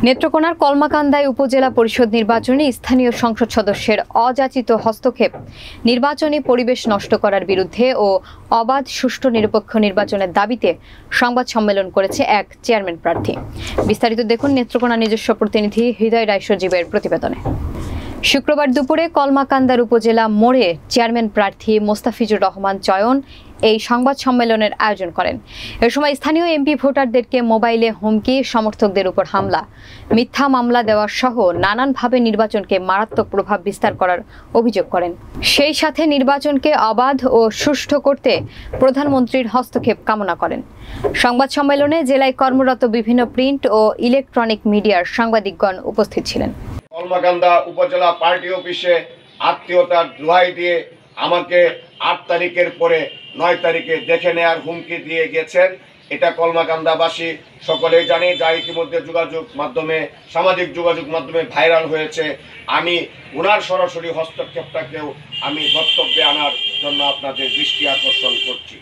নেত্রকোনার কলমাকান্দায় উপজেলা পরিষদ নির্বাচনে স্থানীয় সংসদ সদস্যের অযাচিত হস্তক্ষেপ নির্বাচনী পরিবেশ নষ্ট করার বিরুদ্ধে ও অবাধ সুষ্ঠু নিরপেক্ষ নির্বাচনের দাবিতে সংবাদ সম্মেলন করেছে এক চেয়ারম্যান প্রার্থী। বিস্তারিত দেখুন নেত্রকোনা নিজস্ব প্রতিনিধি হৃদয় রায় সজীবের প্রতিবেদনে। শুক্রবার দুপুরে কলমাকান্দার উপজেলা মোড়ে চেয়ারম্যান প্রার্থী মোস্তাফিজুর রহমান চয়ন এই সংবাদ সম্মেলনের আয়োজন করেন। এ সময় স্থানীয় এমপি ভোটারদেরকে মোবাইলে হুমকি, সমর্থকদের উপর হামলা, মিথ্যা মামলা দেওয়া সহ নানানভাবে নির্বাচনকে মারাত্মক প্রভাব বিস্তার করার অভিযোগ করেন। সেই সাথে নির্বাচনকে অবাধ ও সুষ্ঠু করতে প্রধানমন্ত্রীর হস্তক্ষেপ কামনা করেন। সংবাদ সম্মেলনে জেলায় কর্মরত বিভিন্ন প্রিন্ট ও ইলেকট্রনিক মিডিয়ার সাংবাদিকগণ উপস্থিত ছিলেন। কলমাকান্দা উপজেলা পার্টি অফিসে আত্মীয়তার দোহাই দিয়ে আমাকে 8 তারিখের পরে 9 তারিখে দেখে নেয়ার হুমকি দিয়ে গেছেন। এটা কলমাকান্দাবাসী সকলেই জানি, যা ইতিমধ্যে সামাজিক যোগাযোগ মাধ্যমে ভাইরাল হয়েছে। আমি ওনার সরাসরি হস্তক্ষেপটাকেও আমি বক্তব্যে আনার জন্য আপনাদের দৃষ্টি আকর্ষণ করছি।